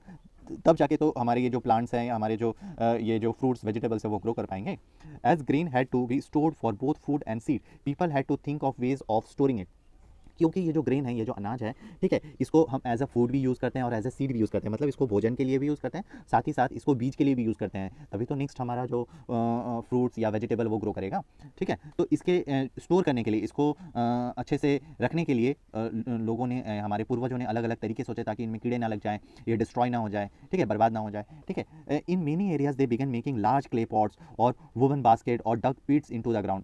तब जाके तो हमारे ये जो प्लांट्स हैं, हमारे जो ये जो फ्रूट्स वेजिटेबल्स है वो ग्रो कर पाएंगे। As grain had to be stored for both food and seed people had to think of ways of storing it. क्योंकि ये जो ग्रेन है, ये जो अनाज है, ठीक है, इसको हम एज अ फूड भी यूज़ करते हैं और एज अ सीड भी यूज़ करते हैं, मतलब इसको भोजन के लिए भी यूज़ करते हैं, साथ ही साथ इसको बीज के लिए भी यूज़ करते हैं, तभी तो नेक्स्ट हमारा जो फ्रूट्स या वेजिटेबल वो ग्रो करेगा, ठीक है। तो इसके स्टोर करने के लिए, इसको अच्छे से रखने के लिए लोगों ने, हमारे पूर्वजों ने अलग अलग तरीके सोचे ताकि इनमें कीड़े ना लग जाएँ, ये डिस्ट्रॉय ना हो जाए, ठीक है, बर्बाद ना हो जाए, ठीक है। In many areas they begin making large clay pots और वुवन बास्केट और डग पीट्स इनटू द ग्राउंड।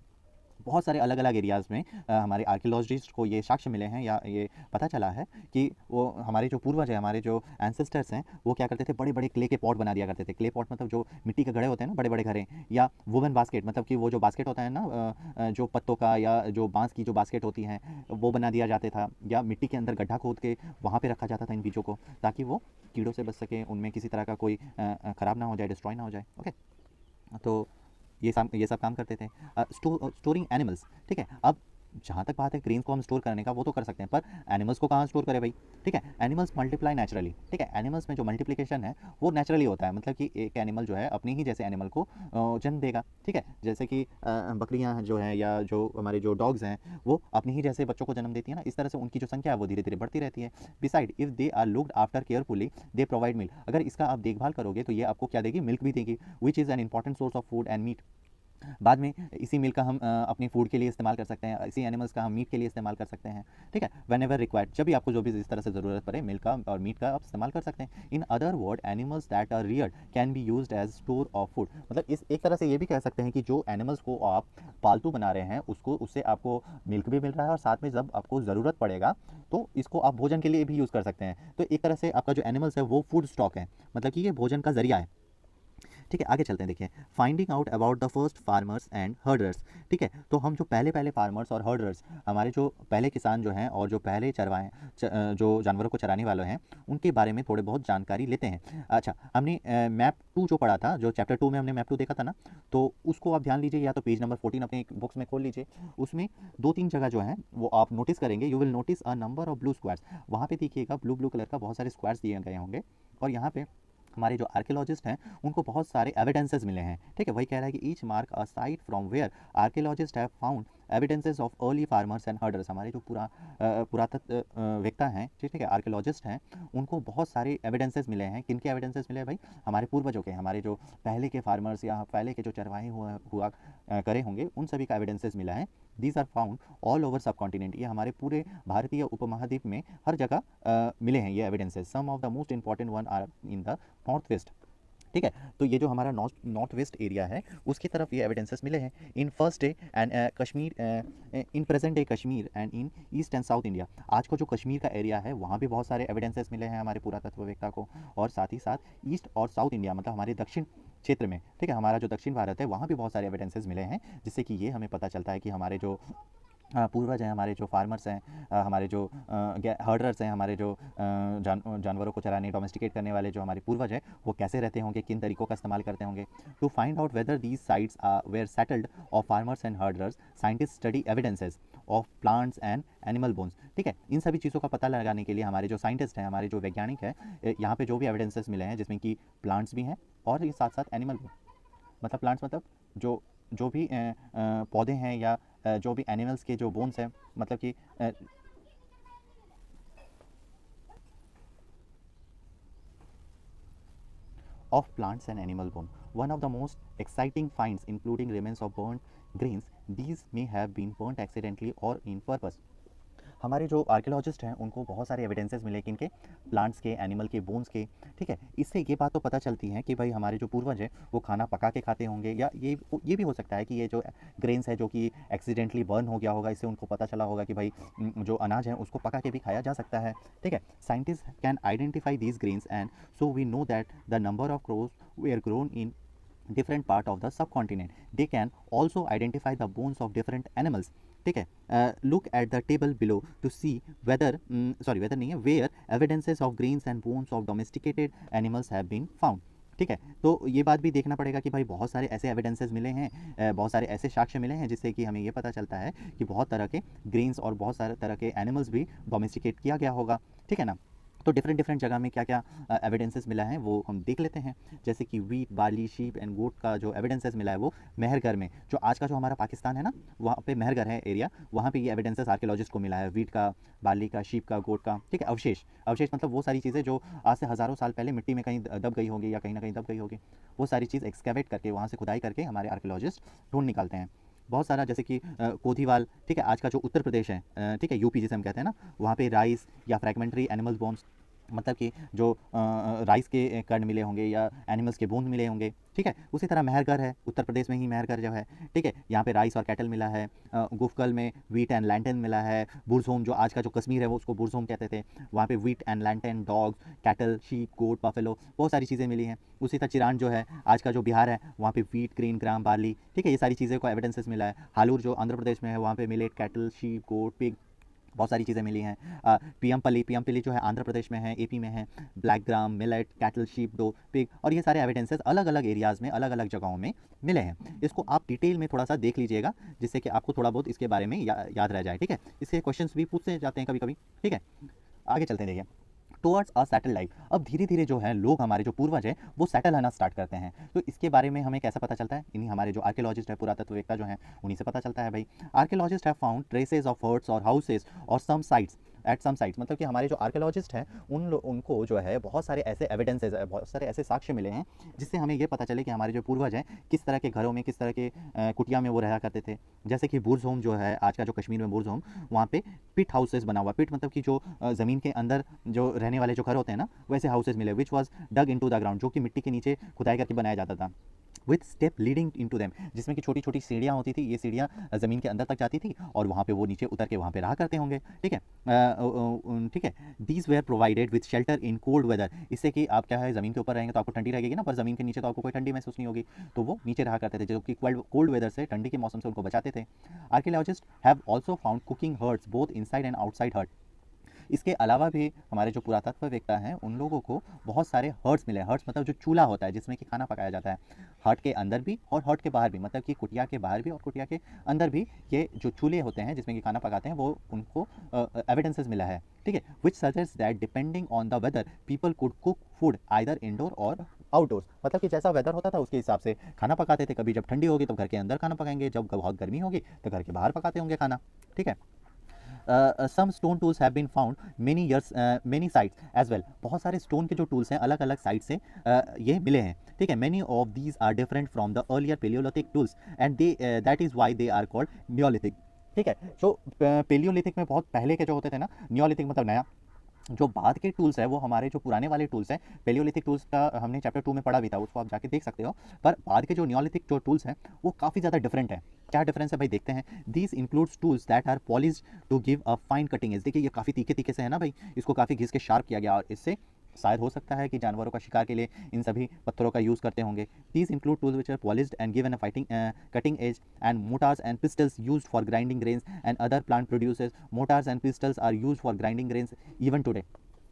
बहुत सारे अलग अलग एरियाज़ में हमारे आर्कियोलॉजिस्ट को ये साक्ष्य मिले हैं या ये पता चला है कि वो हमारे जो पूर्वज हैं, हमारे जो एंसेस्टर्स हैं, वो क्या करते थे, बड़े बड़े क्ले के पॉट बना दिया करते थे। क्ले पॉट मतलब जो मिट्टी के घड़े होते हैं ना, बड़े बड़े घड़े, या वुवन बास्केट मतलब कि वो जो बास्केट होता है ना, जो पत्तों का या जो बांस की जो बास्केट होती हैं वो बना दिया जाता था, या मिट्टी के अंदर गड्ढा खोद के वहाँ पर रखा जाता था इन बीजों को, ताकि वो कीड़ों से बच सके, उनमें किसी तरह का कोई ख़राब ना हो जाए, डिस्ट्रॉय ना हो जाए, ओके। तो ये सब काम करते थे। स्टोरिंग एनिमल्स, ठीक है। अब जहाँ तक बात है ग्रेन्स को हम स्टोर करने का, वो तो कर सकते हैं, पर एनिमल्स को कहाँ स्टोर करें भाई, ठीक है। एनिमल्स मल्टीप्लाई नेचुरली, ठीक है। एनिमल्स में जो मल्टीप्लिकेशन है वो नेचुरली होता है, मतलब कि एक एनिमल जो है अपने ही जैसे एनिमल को जन्म देगा, ठीक है। जैसे कि बकरियाँ जो हैं या जो हमारे जो डॉग्स हैं वो अपने ही जैसे बच्चों को जन्म देती है ना, इस तरह से उनकी जो संख्या है वो धीरे धीरे बढ़ती रहती है। Beside if they are looked after carefully they provide milk, अगर इसका आप देखभाल करोगे तो ये आपको क्या देगी, मिल्क भी देगी, which is an important source of food and meat. बाद में इसी मिल्क का हम अपनी फूड के लिए इस्तेमाल कर सकते हैं, इसी एनिमल्स का हम मीट के लिए इस्तेमाल कर सकते हैं, ठीक है। वेन एवर रिक्वायर्ड, जब भी आपको जो भी इस तरह से ज़रूरत पड़े मिल्क का और मीट का आप इस्तेमाल कर सकते हैं। In other word animals that are reared can be used as store of food, मतलब इस एक तरह से ये भी कह सकते हैं कि जो एनिमल्स को आप पालतू बना रहे हैं उसको, उससे आपको मिल्क भी मिल रहा है और साथ में जब आपको ज़रूरत पड़ेगा तो इसको आप भोजन के लिए भी यूज़ कर सकते हैं। तो एक तरह से आपका जो एनिमल्स है वो फूड स्टॉक है, मतलब कि ये भोजन का जरिया है, ठीक है। आगे चलते हैं, देखिए finding out about the first farmers and herders, ठीक है। तो हम जो पहले पहले फार्मर्स और हर्डर्स, हमारे जो पहले किसान जो हैं और जो पहले चरवाए जो जानवरों को चराने वाले हैं उनके बारे में थोड़े बहुत जानकारी लेते हैं। अच्छा, हमने मैप 2 जो पढ़ा था, जो चैप्टर 2 में हमने मैप 2 देखा था ना, तो उसको आप ध्यान लीजिए, या तो पेज नंबर 14 अपने बुक्स में खोल लीजिए, उसमें 2-3 जगह जो हैं वो आप नोटिस करेंगे, you will notice a number of blue squares, वहाँ पे देखिएगा ब्लू ब्लू कलर का बहुत सारे स्क्वायर्स दिए गए होंगे, और यहाँ पे हमारे जो आर्कियोलॉजिस्ट हैं उनको बहुत सारे एविडेंसेस मिले हैं, ठीक है। वही कह रहा है कि each mark a site from where archaeologists have found evidences of early farmers and herders, हमारे जो पुरातत्ववेत्ता हैं, ठीक है, आर्कियोलॉजिस्ट हैं, उनको बहुत सारे एविडेंसेस मिले हैं। किनके एविडेंसेस मिले हैं भाई, हमारे पूर्वजों के, हमारे जो पहले के फार्मर्स या पहले के जो चरवाहे हुआ करे होंगे उन सभी का एविडेंसेस मिला है। These are found all over subcontinent, ये हमारे पूरे भारतीय उपमहाद्वीप में हर जगह मिले हैं ये evidences. Some of the most important one are in the north west, ठीक है। तो ये जो हमारा नॉर्थ वेस्ट एरिया है उसकी तरफ ये एविडेंसेस मिले हैं। In first day and Kashmir, in present day Kashmir and in east and south India, आज को जो कश्मीर का एरिया है वहाँ भी बहुत सारे एविडेंसेस मिले हैं हमारे पुरातत्ववेत्ता को, और साथ ही साथ ईस्ट और साउथ इंडिया, मतलब हमारे दक्षिण क्षेत्र में, ठीक है, हमारा जो दक्षिण भारत है वहाँ भी बहुत सारे एविडेंसेस मिले हैं, जिससे कि ये हमें पता चलता है कि हमारे जो पूर्वज हैं, हमारे जो फार्मर्स हैं, हमारे जो हर्डर्स हैं, हमारे जो जानवरों को चराने डोमेस्टिकेट करने वाले जो हमारे पूर्वज हैं वो कैसे रहते होंगे, किन तरीकों का इस्तेमाल करते होंगे। To find out whether these sites were settled of farmers and herders, scientist study evidences of plants and animal bones, ठीक है। इन सभी चीज़ों का पता लगाने के लिए हमारे जो साइंटिस्ट हैं, हमारे जो वैज्ञानिक हैं, यहाँ पे जो भी एविडेंसेस मिले हैं जिसमें कि प्लांट्स भी हैं और ये साथ साथ एनिमल भी, मतलब प्लांट्स मतलब जो जो भी पौधे हैं या जो भी एनिमल्स के जो बोन्स हैं, मतलब कि of plants and animal bone. One of the most exciting finds including remains of burnt grains. These may have been burnt accidentally or in purpose. हमारे जो आर्कियोलॉजिस्ट हैं उनको बहुत सारे एविडेंसेस मिले किनके, प्लांट्स के, एनिमल के बोन्स के, ठीक है। इससे ये बात तो पता चलती है कि भाई हमारे जो पूर्वज हैं वो खाना पका के खाते होंगे, या ये भी हो सकता है कि ये जो ग्रेन्स है जो कि एक्सीडेंटली बर्न हो गया होगा, इससे उनको पता चला होगा कि भाई जो अनाज है उसको पका के भी खाया जा सकता है, ठीक है। Scientist can identify these grains and so we know that the number of crops were grown in different part of the subcontinent. They can also identify the bones of different animals, ठीक है। Look at the table below to see whether weather नहीं है, where evidences of grains and bones of domesticated animals have been found, ठीक है। तो ये बात भी देखना पड़ेगा कि भाई बहुत सारे ऐसे एविडेंसेस मिले हैं, बहुत सारे ऐसे साक्ष्य मिले हैं जिससे कि हमें ये पता चलता है कि बहुत तरह के ग्रेन्स और बहुत सारे तरह के एनिमल्स भी डोमेस्टिकेट किया गया होगा, ठीक है ना। तो डिफरेंट डिफरेंट जगह में क्या क्या एविडेंसेस मिला है वो हम देख लेते हैं। जैसे कि वीट, बार्ली, शीप एंड गोट का जो एविडेंसेस मिला है वो मेहरगढ़ में, जो आज का जो हमारा पाकिस्तान है ना, वहाँ पे मेहरगढ़ है एरिया, वहाँ पे ये एविडेंसेस आर्कियोलॉजिस्ट को मिला है, वीट का, बार्ली का, शीप का, गोट का, ठीक है। अवशेष, अवशेष मतलब वो सारी चीज़ें जो आज से हज़ारों साल पहले मिट्टी में कहीं दब गई होगी या कहीं ना कहीं दब गई होगी, वो सारी चीज़ एक्सकेवेट करके, वहाँ से खुदाई करके हमारे आर्कियोलॉजिस्ट ढूंढ निकालते हैं। बहुत सारा, जैसे कि कोधीवाल, ठीक है, आज का जो उत्तर प्रदेश है, ठीक है, यूपी जिसे हम कहते हैं ना, वहाँ पे राइस या फ्रैगमेंट्री एनिमल बोन्स, मतलब कि जो राइस के कण मिले होंगे या एनिमल्स के बोन मिले होंगे, ठीक है। उसी तरह मेहरगढ़ है, उत्तर प्रदेश में ही मेहरगढ़ जो है, ठीक है, यहाँ पे राइस और कैटल मिला है। गुफकल में वीट एंड लैंटन मिला है। बुरसोम, जो आज का जो कश्मीर है वो उसको बुरसोम कहते थे, वहाँ पे wheat and lentil, dogs, cattle, sheep, goat, buffalo, बहुत सारी चीज़ें मिली हैं। उसी तरह चिरान जो है आज का जो बिहार है वहाँ पे वीट, ग्रीन ग्राम, बार्ली, ठीक है, ये सारी चीज़ें को एविडेंसेस मिला है। हालूर जो आंध्र प्रदेश में है वहाँ पे मिलेट, कैटल, शीप, गोट, पिग, बहुत सारी चीज़ें मिली हैं। पीएमपल्ली जो है आंध्र प्रदेश में है, एपी में है, black gram, millet, cattle, sheep, dog, pig, और ये सारे एविडेंसेस अलग अलग एरियाज़ में अलग अलग जगहों में मिले हैं। इसको आप डिटेल में थोड़ा सा देख लीजिएगा, जिससे कि आपको थोड़ा बहुत इसके बारे में याद रह जाए। ठीक है, इसके क्वेश्चंस भी पूछते जाते हैं कभी कभी। ठीक है, आगे चलते हैं। देखिए, टुवर्ड्स अ सेटल लाइफ, अब धीरे धीरे जो है लोग, हमारे जो पूर्वज हैं, वो सेटल आना स्टार्ट करते हैं। तो इसके बारे में हमें कैसा पता चलता है? इन्हीं हमारे जो आर्कियोलॉजिस्ट है, पुरातत्ववेत्ता जो हैं, उन्हीं से पता चलता है भाई। Archaeologists have found traces of huts और हाउसेस और some sites at some sites, मतलब कि हमारे जो आर्कियोलॉजिस्ट हैं उनको जो है बहुत सारे ऐसे एविडेंसेस, बहुत सारे ऐसे साक्ष्य मिले हैं, जिससे हमें ये पता चले कि हमारे जो पूर्वज हैं किस तरह के घरों में, किस तरह के कुटिया में वो रहा करते थे। जैसे कि बुर्ज होम जो है, आज का जो कश्मीर में बुर्ज होम, वहाँ पे पिट हाउसेस बना हुआ। पिट मतलब कि जो ज़मीन के अंदर जो रहने वाले जो घर होते हैं ना, वैसे हाउसेस मिले, which was dug into the ground, जो कि मिट्टी के नीचे खुदाई करके बनाया जाता था, with step leading into them, जिसमें कि छोटी छोटी सीढ़ियाँ होती थी। ये सीढ़ियाँ ज़मीन के अंदर तक जाती थी और वहाँ पे वो नीचे उतर के वहाँ पे रहा करते होंगे। ठीक है, ठीक है। These were provided with shelter in cold weather, इससे कि आप क्या है, ज़मीन के ऊपर रहेंगे तो आपको ठंडी लगेगी ना, पर ज़मीन के नीचे तो आपको कोई ठंडी महसूस नहीं होगी, तो वो नीचे रहा करते थे, जो कि कोल्ड वेदर से, ठंडी के मौसम से उनको बचाते थे। Archaeologist have also found cooking hearths both inside and outside hut. इसके अलावा भी हमारे जो पुरातत्ववेत्ता हैं, उन लोगों को बहुत सारे हर्ट्स मिले। हर्ट्स मतलब जो चूल्हा होता है जिसमें कि खाना पकाया जाता है, हर्ट के अंदर भी और हर्ट के बाहर भी, मतलब कि कुटिया के बाहर भी और कुटिया के अंदर भी ये जो चूल्हे होते हैं जिसमें कि खाना पकाते हैं, वो उनको एविडेंसेस मिला है। ठीक है, which suggest that depending on the weather people could cook food either indoor or outdoors, मतलब कि जैसा वेदर होता था उसके हिसाब से खाना पकाते थे। कभी जब ठंडी होगी तो घर के अंदर खाना पकाएंगे, जब बहुत गर्मी होगी तो घर के बाहर पकाते होंगे खाना। ठीक है, some stone tools have been found many sites as well, बहुत सारे स्टोन के जो टूल्स हैं अलग अलग साइट से ये मिले हैं। ठीक है, many of these are different from the earlier Paleolithic tools and that is why they are called Neolithic। ठीक है, जो पेलियोलिथिक में बहुत पहले के जो होते थे ना, नियोलिथिक मतलब नया, जो बाद के टूल्स है वो हमारे जो पुराने वाले टूल्स हैं, पेलियोलिथिक टूल्स का हमने चैप्टर 2 में पढ़ा भी था, उसको आप जाके देख सकते हो, पर बाद के जो नियोलिथिक जो टूल्स हैं वो काफ़ी ज़्यादा डिफरेंट है। क्या डिफरेंस है भाई, देखते हैं। These includes tools that are polished to give a fine cutting edge, देखिए ये काफ़ी तीखे तीखे से है ना भाई, इसको काफ़ी घिस के शार्प किया गया, और इससे शायद हो सकता है कि जानवरों का शिकार के लिए इन सभी पत्थरों का यूज़ करते होंगे। These include tools which are polished and given a fighting cutting edge and mortars and pestles used for grinding grains and other plant produces. Mortars and pestles are used for grinding grains even today.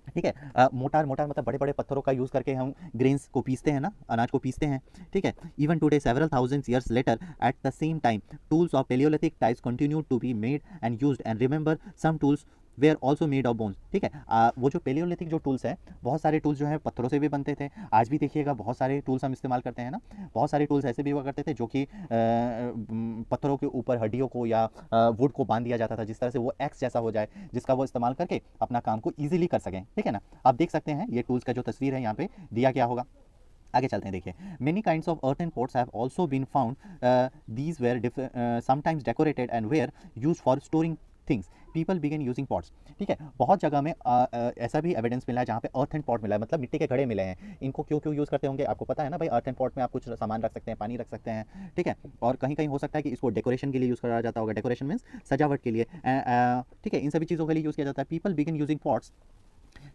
ठीक है, motor मतलब बड़े बड़े पत्थरों का use करके हम grains को पीसते हैं ना, अनाज को पीसते हैं। ठीक है, even today several thousands years later at the same time tools of palaeolithic types continue to be made and used and remember some tools were also made of bones. ठीक है, वो जो पेलियोलिथिक जो टूल्स हैं, बहुत सारे tools जो हैं पत्थरों से भी बनते थे। आज भी देखिएगा बहुत सारे टूल्स हम इस्तेमाल करते हैं ना, बहुत सारे टूल्स ऐसे भी हुआ करते थे जो कि पत्थरों के ऊपर हड्डियों को या वुड को बांध दिया जाता था, जिस तरह से वो एक्स जैसा हो जाए, जिसका वो इस्तेमाल करके अपना काम को ईजिली कर सकें। ठीक है ना, आप देख सकते हैं ये टूल्स का जो तस्वीर है यहाँ पे दिया गया होगा। आगे चलते हैं। देखिए, many kinds of earthen pots have also been found, these were sometimes decorated and were use for storing things, people began using pots. ठीक है, बहुत जगह में ऐसा भी एविडेंस मिला है जहाँ पे अर्थ एंड पॉट मिला है, मतलब मिट्टी के घड़े मिले हैं। इनको क्यों क्यों यूज़ करते होंगे आपको पता है ना भाई, अर्थ एंड पॉट में आप कुछ सामान रख सकते हैं, पानी रख सकते हैं। ठीक है, और कहीं कहीं हो सकता है कि इसको डेकोरेशन के लिए यूज़ करा जाता होगा, डेकोरेशन मीन्स सजावट के लिए। ठीक है, इन सभी चीज़ों के लिए यूज़ किया जाता है। पीपल बिगन यूजिंग पॉट्स,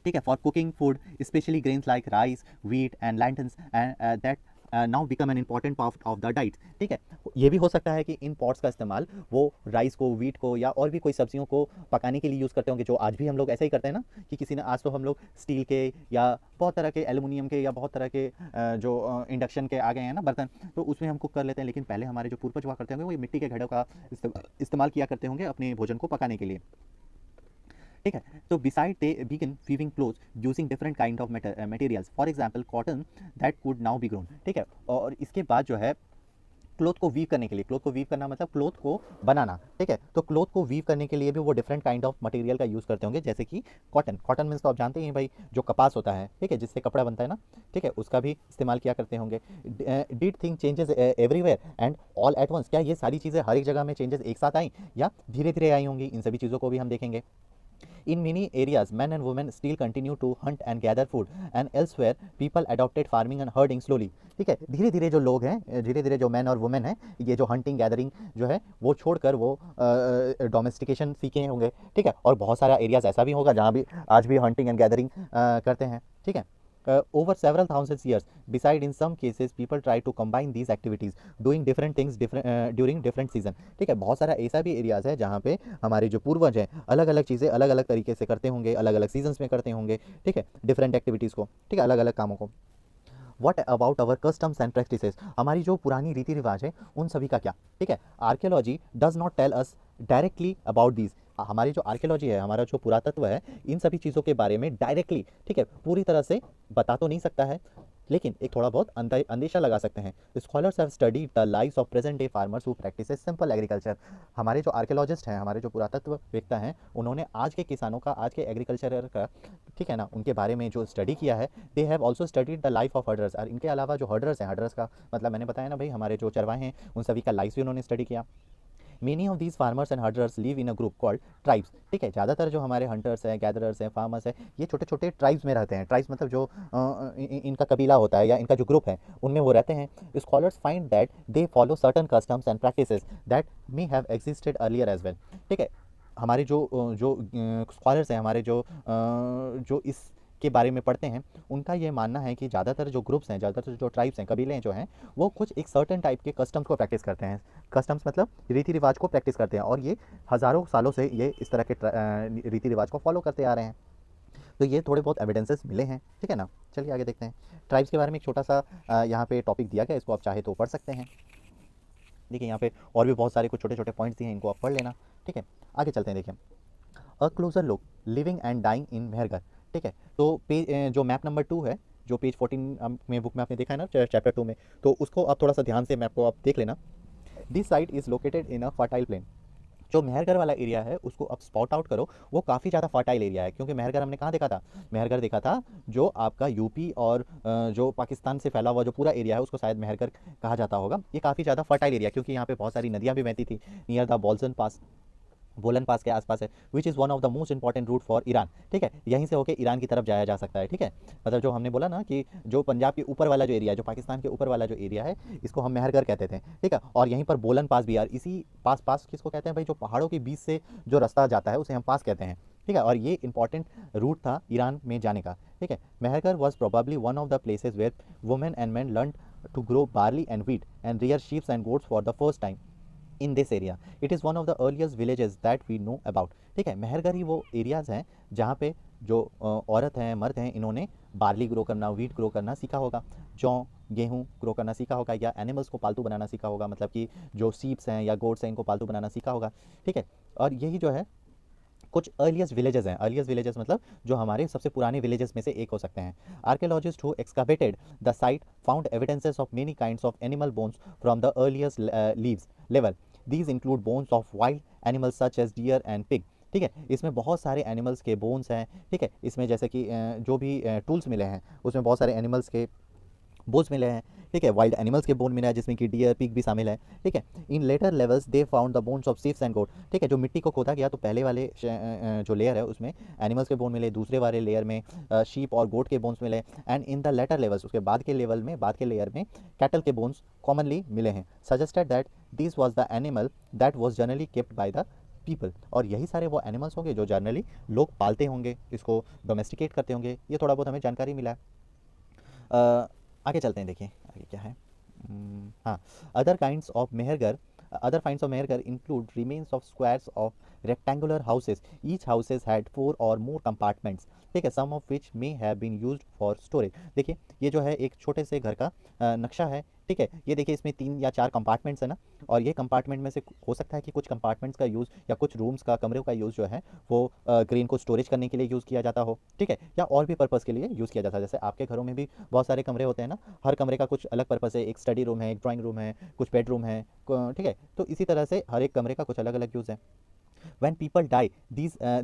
ठीक है, for cooking food, specially grains like rice, wheat and lentils and that now become an important part of the diet. ठीक है, ये भी हो सकता है कि इन पॉट्स का इस्तेमाल वो राइस को, व्हीट को या और भी कोई सब्जियों को पकाने के लिए यूज़ करते होंगे, जो आज भी हम लोग ऐसे ही करते हैं ना, कि किसी ने आज तो हम लोग स्टील के या बहुत तरह के एल्युमिनियम के या बहुत तरह के जो इंडक्शन के आ गए हैं ना बर्तन, तो उसमें हम कुक कर लेते हैं। लेकिन पहले हमारे जो पूर्वज हुआ करते होंगे वो ये मिट्टी के घड़ों का इस्तेमाल किया करते होंगे अपने भोजन को पकाने के लिए। ठीक है, तो beside they begin weaving clothes using different kind of materials, for example cotton that could now B grown. ठीक है, और इसके बाद जो है क्लोथ को वीव करने के लिए, क्लोथ को वीव करना मतलब क्लोथ को बनाना। ठीक है, तो क्लोथ को वीव करने के लिए भी वो डिफरेंट काइंड ऑफ मटेरियल का यूज़ करते होंगे, जैसे कि कॉटन। कॉटन मीन्स तो आप जानते हैं भाई, जो कपास होता है, ठीक है, जिससे कपड़ा बनता है ना, ठीक है, उसका भी इस्तेमाल किया करते होंगे। Did thing changes everywhere and all at once, क्या ये सारी चीज़ें हर एक जगह में चेंजेस एक साथ आई या धीरे धीरे आई होंगी, इन सभी चीज़ों को भी हम देखेंगे। In many areas, men and women still continue to hunt and gather food, and elsewhere, people adopted farming and herding slowly। ठीक है, धीरे धीरे जो लोग हैं, धीरे धीरे जो मैन और वुमेन हैं, ये जो हंटिंग गैदरिंग जो है वो छोड़कर वो डोमेस्टिकेशन सीखे होंगे। ठीक है, और बहुत सारा एरियाज ऐसा भी होगा जहाँ भी आज भी हंटिंग एंड गैदरिंग करते हैं। ठीक है, over several thousands years. Beside, in some cases, people try to combine these activities, doing different things during different season. ठीक है, बहुत सारा ऐसा भी एरियाज है जहाँ पे हमारे जो पूर्वज हैं अलग अलग चीज़ें अलग अलग तरीके से करते होंगे, अलग अलग सीजन्स में करते होंगे, ठीक है, डिफरेंट एक्टिविटीज़ को, ठीक है, अलग अलग कामों को. What about our customs and practices, हमारी जो पुरानी रीति रिवाज है उन सभी का क्या, ठीक है. Archaeology does not tell us directly about these, हमारी जो आर्कियोलॉजी है, हमारा जो पुरातत्व है, इन सभी चीज़ों के बारे में डायरेक्टली, ठीक है, पूरी तरह से बता तो नहीं सकता है, लेकिन एक थोड़ा बहुत अंदेशा लगा सकते हैं. Scholars have studied the lives of present day farmers who practices simple agriculture, हमारे जो आर्कियोलॉजिस्ट हैं, हमारे जो पुरातत्ववेत्ता हैं, उन्होंने आज के किसानों का, आज के एग्रीकल्चर का, ठीक है ना, उनके बारे में जो स्टडी किया है. They have also studied the life of herders, और इनके अलावा जो हर्डर्स हैं, हर्डर्स का मतलब मैंने बताया ना भाई, हमारे जो चरवाहे हैं उन सभी का लाइफ भी उन्होंने स्टडी किया. Many of these farmers and hunters live in a group called tribes, ठीक है, ज़्यादातर जो हमारे हंटर्स हैं, गैदरर्स हैं, फार्मर्स हैं, ये छोटे छोटे ट्राइब्स में रहते हैं. ट्राइब्स मतलब जो इनका कबीला होता है या इनका जो ग्रुप है उनमें वो रहते हैं. Scholars find that they follow certain customs and practices that may have existed earlier as well, ठीक है. हमारे जो स्कॉलर्स हैं, हमारे जो इस के बारे में पढ़ते हैं, उनका ये मानना है कि ज़्यादातर जो ग्रुप्स हैं, ज़्यादातर जो ट्राइब्स हैं, कबीले जो हैं, वो कुछ एक सर्टेन टाइप के कस्टम्स को प्रैक्टिस करते हैं. कस्टम्स मतलब रीति रिवाज को प्रैक्टिस करते हैं, और ये हज़ारों सालों से ये इस तरह के रीति रिवाज को फॉलो करते आ रहे हैं. तो ये थोड़े बहुत एविडेंसेस मिले हैं, ठीक है ना. चलिए आगे देखते हैं. ट्राइब्स के बारे में एक छोटा सा यहाँ पे टॉपिक दिया गया, इसको आप चाहे तो पढ़ सकते हैं. देखिए यहाँ पे और भी बहुत सारे कुछ छोटे छोटे पॉइंट्स दिए हैं, इनको आप पढ़ लेना, ठीक है. आगे चलते हैं. देखिए, a closer look living and dying in Mehrgarh, ठीक है. तो पेज जो मैप नंबर 2 है, जो पेज 14 में बुक में आपने देखा है ना, चैप्टर 2 में, तो उसको आप थोड़ा सा ध्यान से मैप को आप देख लेना. This site is located in a fertile plain, जो मेहरगढ़ वाला एरिया है उसको आप स्पॉट आउट करो, वो काफ़ी ज़्यादा फर्टाइल एरिया है. क्योंकि मेहरगढ़ हमने कहाँ देखा था, मेहरगढ़ देखा था जो आपका यूपी और जो पाकिस्तान से फैला हुआ जो पूरा एरिया है उसको शायद मेहरगढ़ कहा जाता होगा. ये काफ़ी ज़्यादा फर्टाइल एरिया, क्योंकि यहाँ पे बहुत सारी नदियाँ भी बहती थी. नियर द बोलन पास के आसपास है, which is one of the most important route for Iran, ठीक है. यहीं से होकर ईरान की तरफ जाया जा सकता है, ठीक है. मतलब जो हमने बोला ना कि जो पंजाब के ऊपर वाला जो एरिया है, जो पाकिस्तान के ऊपर वाला जो एरिया है, इसको हम मेहरगढ़ कहते थे, ठीक है. और यहीं पर बोलन पास भी, यार इसी पास किसको कहते हैं भाई, जो पहाड़ों के बीच से जो रास्ता जाता है उसे हम पास कहते हैं, ठीक है. और ये इंपॉर्टेंट रूट था ईरान में जाने का, ठीक है. Mehrgarh was probably one of the places where women and man learn to grow barley and wheat and rear sheeps and goats for the first time in this area. It is one of the earliest villages that we know about, ठीक है. मेहरगढ़ ही वो areas हैं जहाँ पे जो औरत हैं, मर्द हैं, इन्होंने बार्ली ग्रो करना, वीट ग्रो करना सीखा होगा, जौ गेहूँ ग्रो करना सीखा होगा, या एनिमल्स को पालतू बनाना सीखा होगा, मतलब कि जो सीप्स हैं या गोट्स हैं इनको पालतू बनाना सीखा होगा, ठीक है. और यही जो है कुछ अर्लीस्ट विलेजेस हैं. अर्लीस्ट विलेजेस मतलब जो हमारे सबसे पुराने विलेजेस में से एक हो सकते हैं. Archaeologist who excavated the site found evidences of many kinds of animal bones from the earliest levels level. These include bones of wild animals such as deer and pig, ठीक है. इसमें बहुत सारे एनिमल्स के बोन्स हैं, ठीक है. इसमें जैसे कि जो भी टूल्स मिले हैं उसमें बहुत सारे एनिमल्स के बोन्स मिले हैं, ठीक है. वाइल्ड एनिमल्स के बोन मिला है जिसमें कि डियर, पिग भी शामिल है, ठीक है. In later levels they found the bones of sheeps and goat, ठीक है. जो मिट्टी को खोदा गया तो पहले वाले जो लेयर है उसमें एनिमल्स के बोन मिले, दूसरे वाले लेयर में शीप और गोट के बोन्स मिले. And in the later levels, उसके बाद के लेवल में, बाद के लेयर में कैटल के बोन्स कॉमनली मिले हैं. Suggested that this was the animal that was generally kept by the people, और यही सारे वो एनिमल्स होंगे जो जनरली लोग पालते होंगे, इसको डोमेस्टिकेट करते होंगे. ये थोड़ा बहुत हमें जानकारी मिला है. आगे चलते हैं. देखिए आगे क्या है. हाँ, other kinds of Mehrgarh, other finds of Mehergarh include remains of squares of rectangular houses. Each houses had 4 or more compartments, ठीक है. some of which may have been used for storage. देखिए ये जो है एक छोटे से घर का नक्शा है, ठीक है. ये देखिए इसमें 3 या 4 कंपार्टमेंट्स है ना, और ये कंपार्टमेंट में से हो सकता है कि कुछ कंपार्टमेंट्स का यूज़ या कुछ रूम्स का, कमरों का यूज़ जो है वो ग्रेन को स्टोरेज करने के लिए यूज़ किया जाता हो, ठीक है, या और भी पर्पज़ के लिए यूज़ किया जाता है. जैसे आपके घरों में भी बहुत सारे कमरे होते हैं ना, हर कमरे का कुछ अलग पर्पज़ है. एक स्टडी रूम है, एक ड्राइंग रूम है, कुछ बेडरूम है, ठीक है. तो इसी तरह से हर एक कमरे का कुछ अलग अलग यूज़ है. When people die,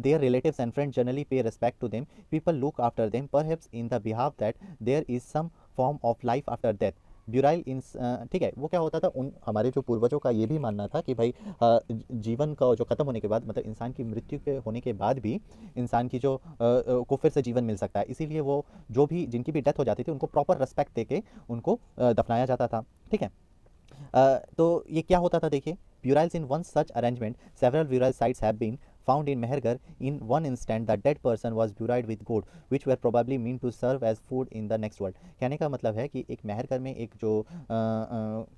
their relatives and friends generally pay respect to them. People look after them, perhaps in the behalf that there is some form of life after death. ब्यूराइल इन, ठीक है. वो क्या होता था, उन हमारे जो पूर्वजों का ये भी मानना था कि भाई जीवन का जो ख़त्म होने के बाद, मतलब इंसान की मृत्यु के होने के बाद भी इंसान की जो को फिर से जीवन मिल सकता है. इसीलिए वो जो भी जिनकी भी डेथ हो जाती थी उनको प्रॉपर रिस्पेक्ट देके उनको दफनाया जाता था, ठीक है. तो ये क्या होता था, देखिए. Burials in one such arrangement, several burial sites have been found in Mehergarh. In one instant, the dead person was buried with goat, which were probably meant to serve as food in the next world. कहने का मतलब है कि एक मेहरगढ़ में एक जो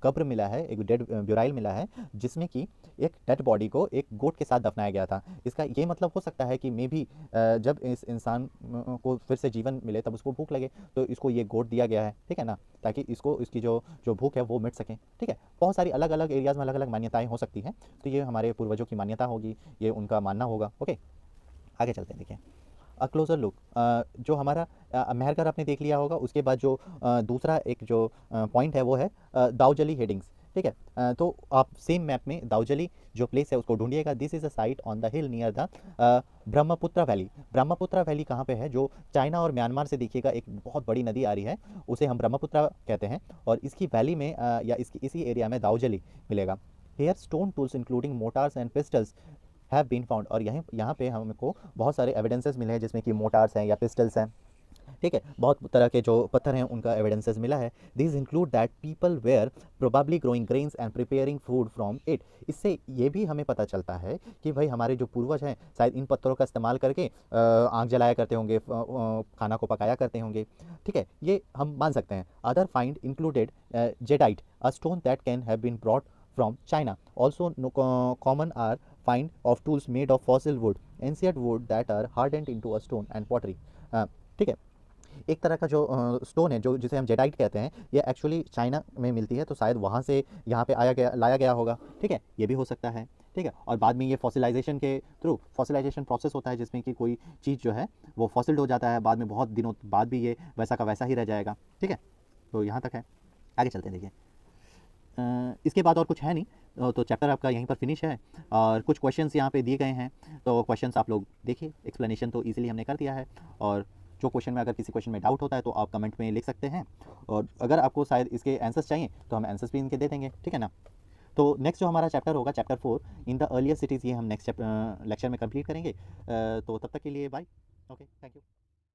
कब्र मिला है, एक डेड ब्यूराइल मिला है, जिसमें कि एक डेड बॉडी को एक गोट के साथ दफनाया गया था। इसका ये मतलब हो सकता है कि मे भी जब इस इंसान को फिर से जीवन मिले तब उसको भूख लगे, तो इसको ये गोट दिया गया है, ठीक है ना, ताकि इसको इसकी जो जो भूख है वो मिट सके, ठीक है। बहुत सारी अलग अलग एरियाज़ में अलग अलग मान्यताएं हो सकती हैं, तो ये हमारे पूर्वजों की मान्यता होगी, ये उनका मानना होगा। ओके, आगे चलते हैं। देखिए, अ क्लोज़र लुक, जो हमारा मेहरगढ़ आपने देख लिया होगा, उसके बाद जो दूसरा एक जो पॉइंट है वो है दाऊजली हेडिंग्स, ठीक है। तो आप सेम मैप में दाऊजली जो प्लेस है उसको ढूंढिएगा। This is a site on the hill near the Brahmaputra valley. Brahmaputra valley कहाँ पे है? जो चाइना और म्यांमार से देखिएगा एक बहुत बड़ी नदी आ रही है, उसे हम ब्रह्मपुत्रा कहते हैं, और इसकी वैली में या इसकी इसी एरिया में दाऊजली मिलेगा। Here stone tools including mortars and pestles have been found, और यहाँ पे हमको बहुत सारे एविडेंसेस मिले हैं, जिसमें कि मोटार्स हैं या पिस्टल्स हैं, ठीक है, बहुत तरह के जो पत्थर हैं उनका एविडेंसेस मिला है। This include that people were probably growing grains and preparing food from it. इससे ये भी हमें पता चलता है कि भाई हमारे जो पूर्वज हैं शायद इन पत्थरों का इस्तेमाल करके आग जलाया करते होंगे, खाना को पकाया करते होंगे, ठीक है, ये हम मान सकते हैं। Other find included jadeite, a stone that can have been brought from China. Also, common are find of tools made of fossil wood, ancient wood that are hardened into a stone and pottery. ठीक है, एक तरह का जो stone है जो जिसे हम जेडाइट कहते हैं, ये एक्चुअली चाइना में मिलती है, तो शायद वहाँ से यहाँ पे लाया गया होगा, ठीक है, ये भी हो सकता है, ठीक है। और बाद में ये फॉसिलाइजेशन के थ्रू, फॉसिलाइजेशन प्रोसेस होता है जिसमें कि कोई चीज़ जो है वो फॉसिल्ड हो जाता है, बाद में बहुत दिनों बाद भी ये वैसा का वैसा ही रह जाएगा, ठीक है। तो यहाँ तक है, आगे चलते हैं। देखिए, इसके बाद और कुछ है नहीं, तो चैप्टर आपका यहीं पर फिनिश है, और कुछ क्वेश्चंस यहाँ पे दिए गए हैं, तो क्वेश्चंस आप लोग देखिए। एक्सप्लेनेशन तो इजीली हमने कर दिया है, और जो क्वेश्चन में अगर किसी क्वेश्चन में डाउट होता है तो आप कमेंट में लिख सकते हैं, और अगर आपको शायद इसके आंसर्स चाहिए तो हम आंसर्स भी इनके दे देंगे, ठीक है ना। तो नेक्स्ट जो हमारा चैप्टर होगा, chapter 4 in the earlier cities, ये हम नेक्स्ट लेक्चर में कंप्लीट करेंगे। तो तब तक के लिए बाय। Okay, thank you.